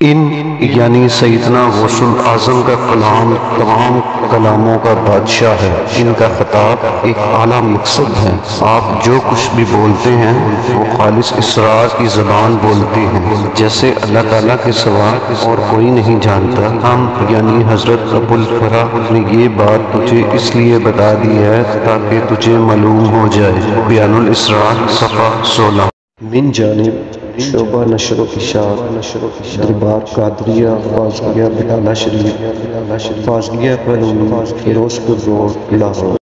ان یعنی سیدنا غوث اعظم کا کلام تمام کلاموں کا بادشاہ ہے۔ ان کا خطاب ایک اعلیٰ مقصد ہے۔ آپ جو کچھ بھی بولتے ہیں وہ خالص اسرار کی زبان بولتے ہیں، جیسے اللہ تعالیٰ کے سوا اور کوئی نہیں جانتا۔ ہم یعنی حضرت ابوالفرح نے یہ بات تجھے اس لیے بتا دی ہے تاکہ تجھے معلوم ہو جائے۔ بیان الاسرار صفحہ 16۔ من جانب شعبہ نشر و اشاعت دربار قادریہ فاضلیہ بٹالہ شریف، فاضلیہ کالونی، فیروز پور روڈ، لاہور۔